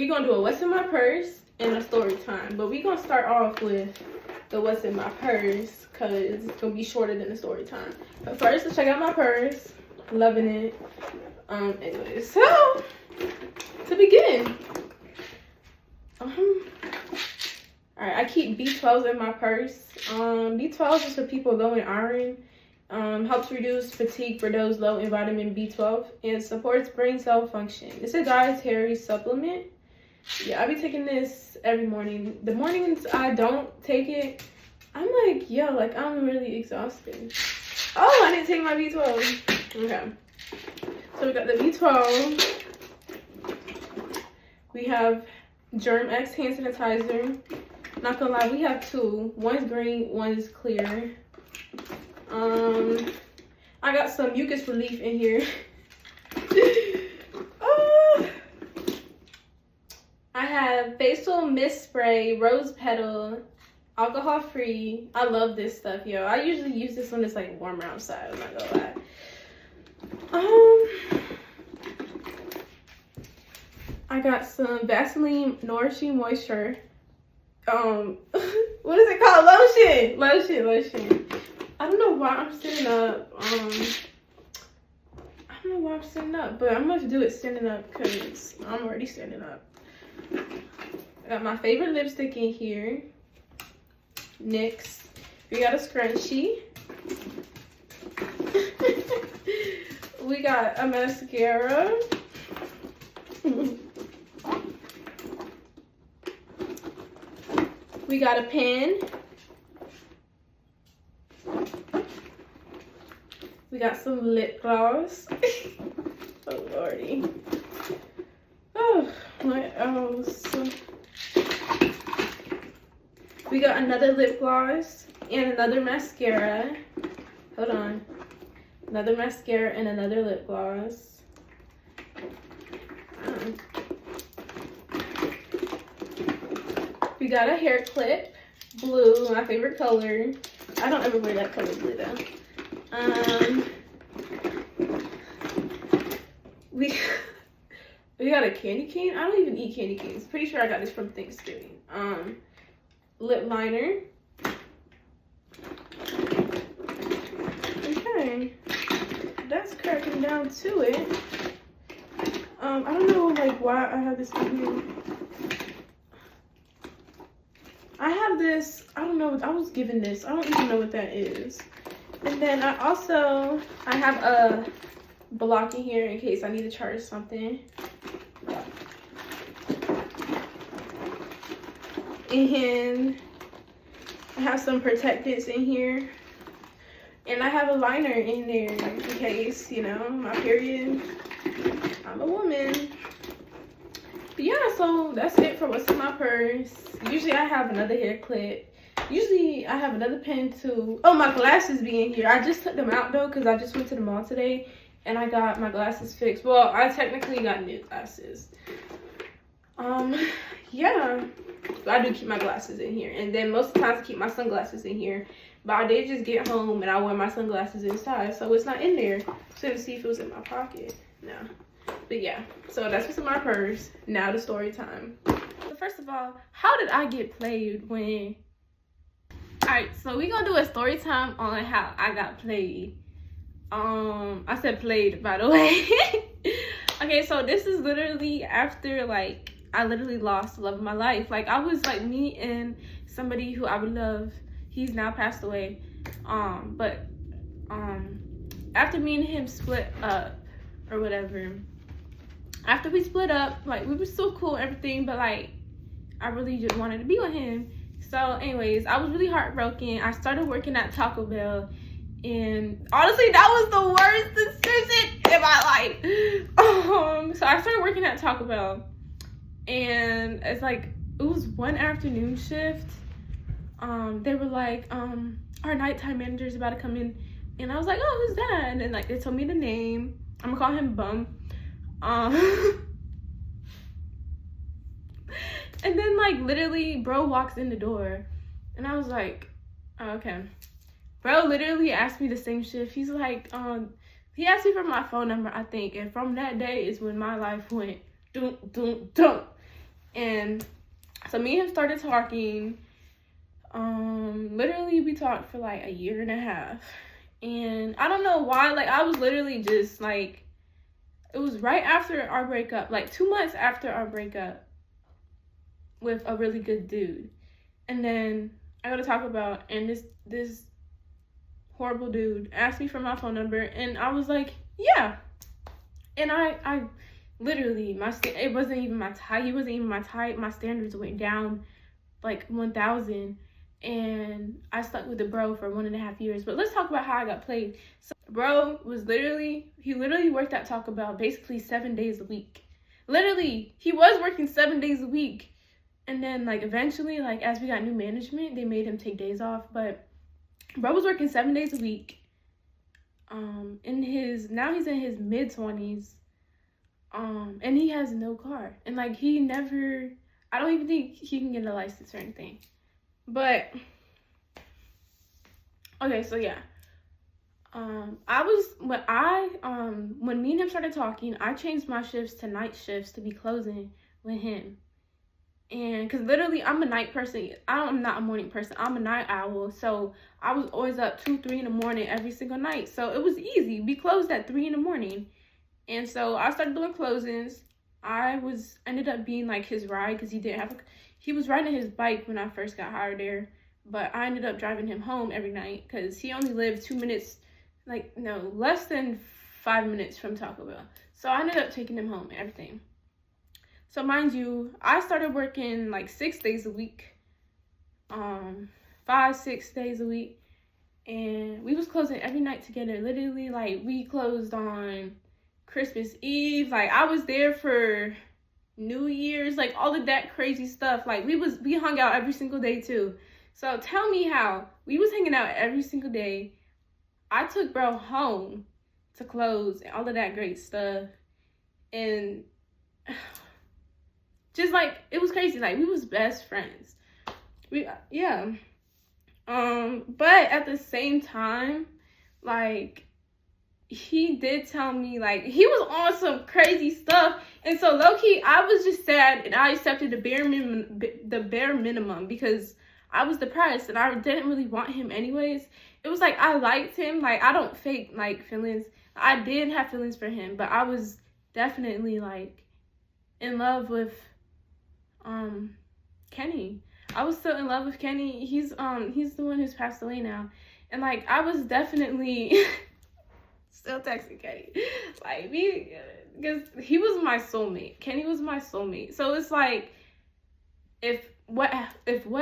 we're gonna do a what's in my purse and a story time. But we're gonna start off with the what's in my purse because it's gonna be shorter than the story time. But first, let's check out my purse. Loving it. Anyway, so to begin, alright, I keep B12 in my purse. B12 is for people low in iron. Helps reduce fatigue for those low in vitamin B12 and supports brain cell function. It's a dietary supplement. Yeah, I be taking this every morning. The mornings I don't take it, I'm like, yo, like I'm really exhausted. Oh, I didn't take my B12. Okay. So we got the B12. We have Germ X hand sanitizer. Not gonna lie, we have two. One's green, one is clear. I got some mucus relief in here. I have facial mist spray, rose petal, alcohol free. I love this stuff, yo. I usually use this when it's like warmer outside, I'm not gonna lie. I got some Vaseline Nourishing Moisture. What is it called? Lotion. I don't know why I'm sitting up. I don't know why I'm sitting up, but I'm going to do it standing up because I'm already standing up. I got my favorite lipstick in here. NYX. We got a scrunchie. We got a mascara. We got a pen. We got some lip gloss. Oh lordy. Oh, what else? We got another lip gloss and another mascara. Hold on. Another mascara and another lip gloss. We got a hair clip, blue, my favorite color. I don't ever wear that color blue though. We got a candy cane. I don't even eat candy canes. Pretty sure I got this from Thanksgiving. Lip liner. Okay, that's cracking down to it. I don't know like why I have this in here. I have this, I don't know, I was given this. I don't even know what that is. And then I have a block in here in case I need to charge something. And I have some protectants in here. And I have a liner in there in case, you know, my period. I'm a woman. But yeah, so that's it for what's in my purse. Usually I have another hair clip. Usually I have another pen too. Oh, my glasses be in here. I just took them out though because I just went to the mall today and I got my glasses fixed. Well, I technically got new glasses. Yeah. So I do keep my glasses in here. And then most of the times I keep my sunglasses in here. But I did just get home and I wear my sunglasses inside. So it's not in there. So to see if it was in my pocket. No. But yeah, so that's what's in my purse. Now the story time. So first of all, how did I get played when... Alright, so we're gonna do a story time on how I got played. I said played, by the way. Okay, so this is literally after, like, I literally lost the love of my life. Like, I was, like, me and somebody who I would love. He's now passed away. But after me and him split up, or whatever, after we split up, like, we were still cool and everything, but, like, I really just wanted to be with him. So, anyways, I was really heartbroken. I started working at Taco Bell, and honestly, that was the worst decision in my life. So I started working at Taco Bell, and it's like, it was one afternoon shift. They were like, our nighttime manager is about to come in, and I was like, oh, who's that? And then, like, they told me the name. I'm gonna call him Bum. And then, like, literally, bro walks in the door, and I was like, oh, okay. Bro literally asked me the same shift. He's like, he asked me for my phone number, I think, and from that day is when my life went doom, doom, doom. And so me and him started talking. Literally we talked for like a year and a half. And I don't know why, like I was literally just like, it was right after our breakup, like 2 months after our breakup with a really good dude. And then I got to talk about, and this horrible dude asked me for my phone number, and I was like, yeah. And I literally, it wasn't even my type. He wasn't even my type. My standards went down like 1,000, and I stuck with the bro for 1.5 years. But let's talk about how I got played. So bro was he literally worked at Taco Bell basically 7 days a week. Literally, he was working 7 days a week. And then like eventually, like as we got new management, they made him take days off. But bro was working 7 days a week. Now he's in his mid-20s. And he has no car. And like I don't even think he can get a license or anything. But okay, so yeah. When me and him started talking, I changed my shifts to night shifts to be closing with him. And because literally I'm a night person. I'm not a morning person. I'm a night owl. So I was always up 2, 3 in the morning every single night. So it was easy. We closed at 3 in the morning. And so I started doing closings. Ended up being like his ride because he was riding his bike when I first got hired there. But I ended up driving him home every night because he only lived 2 minutes, less than 5 minutes from Taco Bell. So I ended up taking him home and everything. So mind you, I started working like 6 days a week, 5, 6 days a week. And we was closing every night together. Literally, like we closed on Christmas Eve. Like I was there for New Year's, like all of that crazy stuff. Like we hung out every single day too. So tell me how we was hanging out every single day. I took bro home to close and all of that great stuff. And just like it was crazy. Like we was best friends. But at the same time, like he did tell me like he was on some crazy stuff, and so low-key I was just sad, and I accepted the bare minimum because I was depressed and I didn't really want him anyways. It was like I liked him. Like I don't fake like feelings. I did have feelings for him, but I was definitely like in love with Kenny. I was still in love with Kenny. He's the one who's passed away now, and like I was definitely still texting Kenny, like me, because he was my soulmate. Kenny was my soulmate. So it's like if what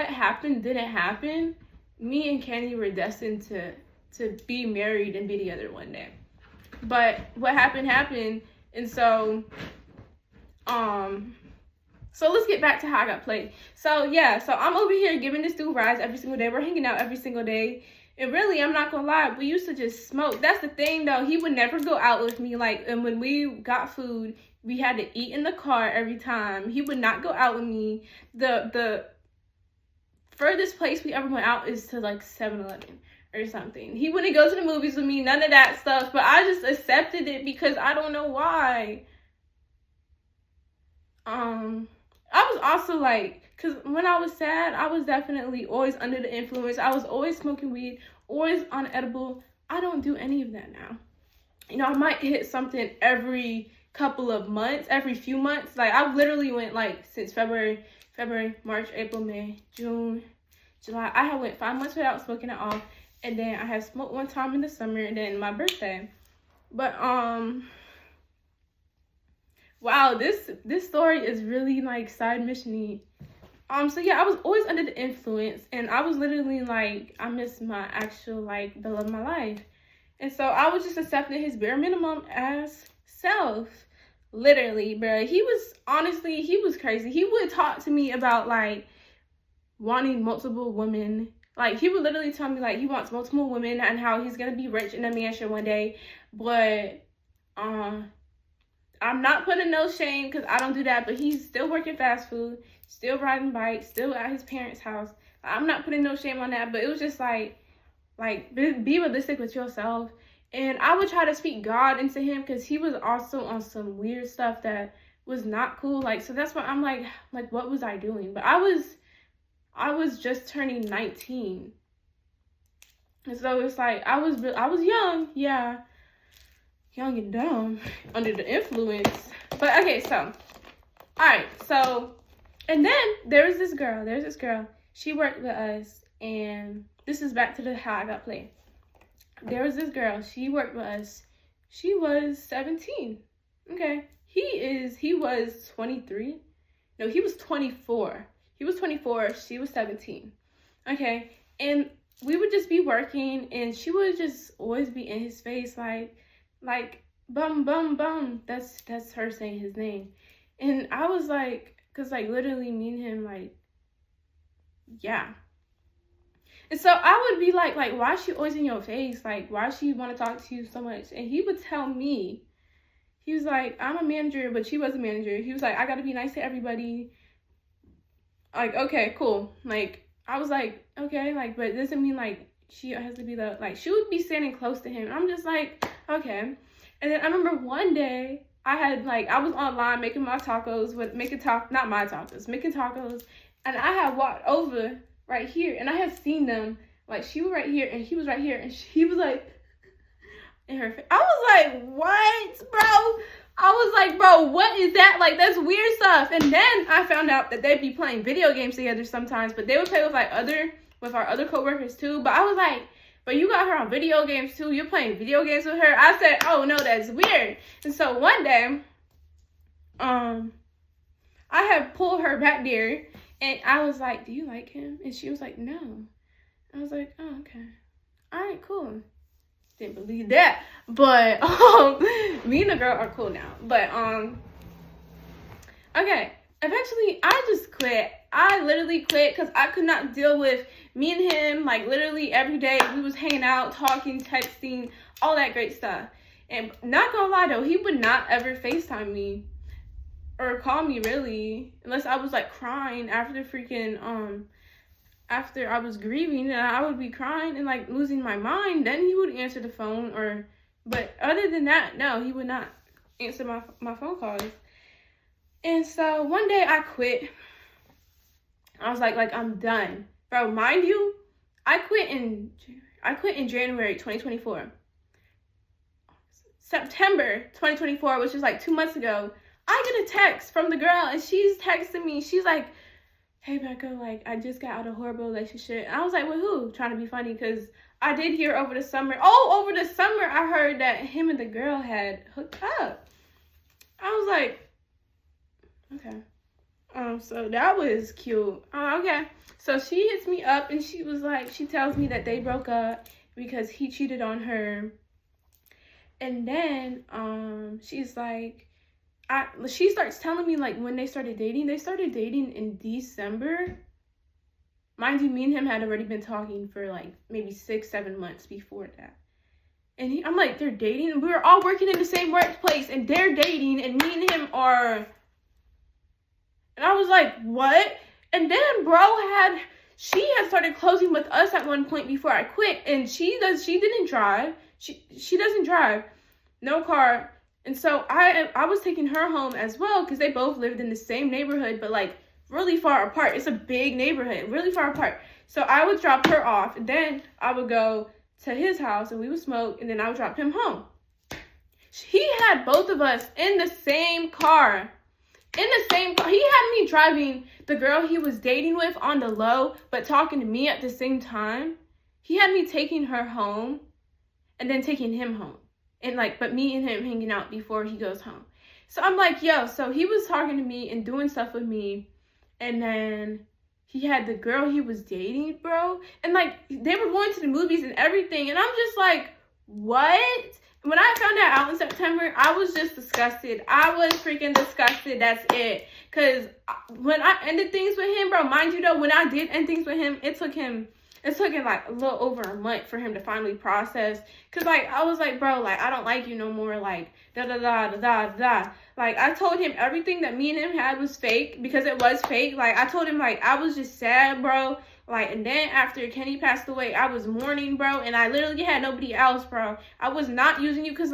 happened didn't happen, me and Kenny were destined to be married and be together one day. But what happened, and so so let's get back to how I got played. So yeah, so I'm over here giving this dude rides every single day. We're hanging out every single day. And really, I'm not gonna lie, we used to just smoke. That's the thing though, he would never go out with me. Like, and when we got food, we had to eat in the car every time. He would not go out with me. The furthest place we ever went out is to like 7-Eleven or something. He wouldn't go to the movies with me, none of that stuff. But I just accepted it because I don't know why. I was also like, because when I was sad, I was definitely always under the influence. I was always smoking weed, always on edible. I don't do any of that now. You know, I might hit something every couple of months, every few months. Like, I've literally went, like, since February, March, April, May, June, July. I have went 5 months without smoking at all. And then I have smoked one time in the summer, and then my birthday. But, wow, this story is really like side mission-y. So yeah, I was always under the influence, and I was literally like, I miss my actual like the love of my life. And so I was just accepting his bare minimum as self. Literally, bro. He was crazy. He would talk to me about like wanting multiple women. Like he would literally tell me like he wants multiple women and how he's gonna be rich in a mansion one day. But I'm not putting no shame because I don't do that, but he's still working fast food, still riding bikes, still at his parents' house. I'm not putting no shame on that, but it was just like be realistic with yourself. And I would try to speak God into him because he was also on some weird stuff that was not cool. Like, so that's why I'm like, what was I doing? But I was just turning 19. And so it's like, I was young, yeah. Young and dumb, under the influence. But okay, so, alright, so, and then there's this girl. She worked with us, and this is back to the how I got played. There was this girl, she worked with us. She was 17. Okay. He was 23. No, he was 24. He was 24, she was 17. Okay. And we would just be working, and she would just always be in his face like bum bum bum. That's her saying his name. And I was like, cause like literally me and him, like, yeah. And so I would be like, why is she always in your face? Like, why does she want to talk to you so much? And he would tell me, he was like, I'm a manager, but she was a manager. He was like, I got to be nice to everybody. Like, okay, cool. Like, I was like, okay, like, but it doesn't mean like she has to be she would be standing close to him. I'm just like, okay. And then I remember one day I was online making my tacos making tacos. And I had walked over right here, and I had seen them, like, she was right here, and he was right here, and he was, like, in her face. I was like, what, bro? I was like, bro, what is that? Like, that's weird stuff. And then I found out that they'd be playing video games together sometimes, but they would play with our other coworkers, too. But I was like, but you got her on video games, too? You're playing video games with her? I said, oh, no, that's weird. And so one day, I had pulled her back there, and I was like, do you like him? And she was like, no. I was like, oh, okay. All right, cool. Didn't believe that. But, me and the girl are cool now. But, okay. Eventually, I just quit. I literally quit because I could not deal with me and him. Like, literally every day, we was hanging out, talking, texting, all that great stuff. And not gonna lie, though, he would not ever FaceTime me. Or call me, really, unless I was like crying after after I was grieving, and I would be crying and like losing my mind. Then he would answer the phone, but other than that, no, he would not answer my phone calls. And so one day I quit. I was like I'm done, bro. Mind you, I quit in January 2024. September 2024, which is like 2 months ago. I get a text from the girl, and she's texting me. She's like, hey, Becca, like, I just got out of a horrible relationship. And I was like, with who? Trying to be funny, because I did hear over the summer. Oh, over the summer, I heard that him and the girl had hooked up. I was like, okay. So that was cute. Okay. So she hits me up, and she was like, she tells me that they broke up because he cheated on her. And then, she's like, she starts telling me, like, when they started dating in December. Mind you, me and him had already been talking for, like, maybe 6-7 months before that. And I'm like, they're dating? And we were all working in the same workplace, and they're dating, and me and him are... And I was like, what? And then, she had started closing with us at one point before I quit, and she didn't drive. She doesn't drive. No car. And so I was taking her home as well, because they both lived in the same neighborhood, but like really far apart. It's a big neighborhood, really far apart. So I would drop her off, and then I would go to his house, and we would smoke, and then I would drop him home. He had both of us in the same car. He had me driving the girl he was dating with on the low, but talking to me at the same time. He had me taking her home, and then taking him home. And but me and him hanging out before he goes home. So I'm like, yo, so he was talking to me and doing stuff with me. And then he had the girl he was dating, bro. And they were going to the movies and everything. And I'm just like, what? When I found that out in September, I was just disgusted. I was freaking disgusted. That's it. Because when I ended things with him, bro, mind you though, when I did end things with him, it took him like a little over a month for him to finally process. Cause I was like, bro, I don't like you no more. Like, da da da da da da. Like, I told him everything that me and him had was fake, because it was fake. Like, I told him I was just sad, bro. Like, and then after Kenny passed away, I was mourning, bro. And I literally had nobody else, bro. I was not using you, cause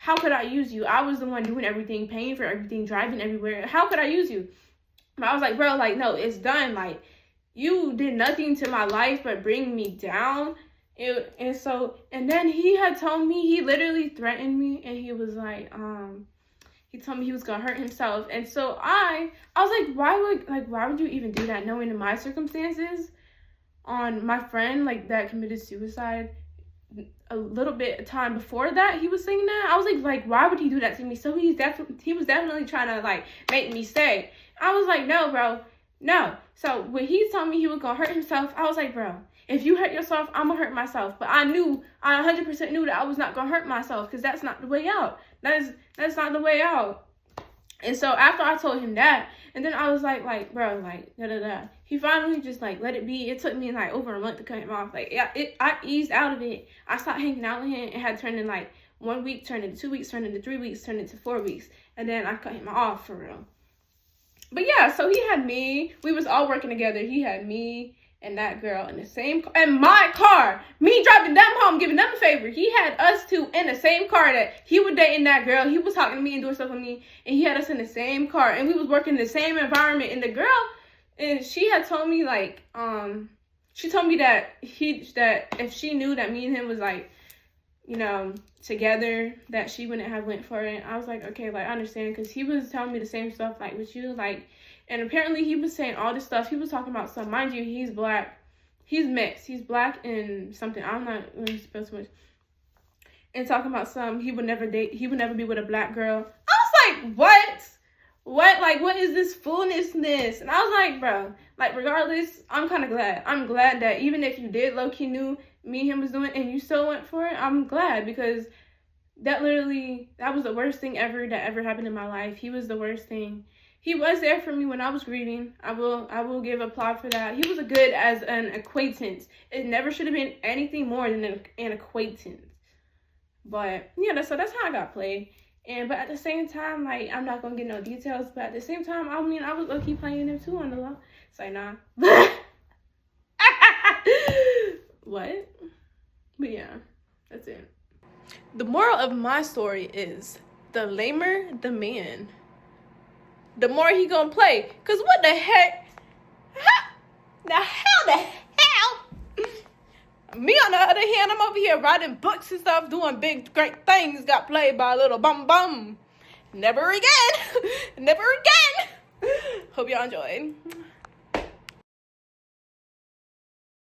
how could I use you? I was the one doing everything, paying for everything, driving everywhere. How could I use you? But I was like, bro, like, no, it's done. Like, you did nothing to my life but bring me down. And then he had told me, he literally threatened me, and he was like, he told me he was gonna hurt himself. And so I was like, why would you even do that, knowing in my circumstances? On my friend, like, that committed suicide a little bit of time before that, he was saying that. I was like, why would he do that to me? So he was definitely trying to, like, make me stay. I was like, no, bro, no. So when he told me he was gonna hurt himself, I was like, bro, if you hurt yourself, I'm gonna hurt myself. But I 100% knew that I was not gonna hurt myself, because that's not the way out. That's not the way out. And so after I told him that, and then I was like, bro, like, da-da-da. He finally just, like, let it be. It took me, like, over a month to cut him off. Like, I eased out of it. I stopped hanging out with him. It had turned in, like, 1 week, turned into 2 weeks, turned into 3 weeks, turned into 4 weeks. And then I cut him off for real. But yeah, so he had me. We was all working together. He had me and that girl in the same car, in my car. Me driving them home, giving them a favor. He had us two in the same car. That he was dating that girl. He was talking to me and doing stuff with me, and he had us in the same car, and we was working in the same environment. And the girl, and she had told me, like, she told me that if she knew that me and him was, like, you know, together, that she wouldn't have went for it. I was like, okay, like, I understand, because he was telling me the same stuff, like, with you, like. And apparently he was saying all this stuff. He was talking about some, mind you, he's black. He's mixed. He's black and something. I'm not going to spill too much. And talking about some, he would never be with a black girl. I was like, what? What? Like, what is this foolness? And I was like, bro, like, regardless, I'm kind of glad. I'm glad that even if you did low-key knew me and him was doing and you still went for it, I'm glad, because that was the worst thing that ever happened in my life. He was the worst thing. He was there for me when I was grieving. I will give applause for that. He was good as an acquaintance. It never should have been anything more than an acquaintance. But yeah, so that's how I got played. But at the same time, like, I'm not gonna get no details. But at the same time, I mean, I was low-key playing him too on the low. It's like, nah. What? But yeah, that's it. The moral of my story is, the lamer the man, the more he gonna play. Cause what the heck? How the hell? Me on the other hand, I'm over here writing books and stuff, doing big, great things. Got played by a little bum. Never again. Never again. Hope y'all enjoyed.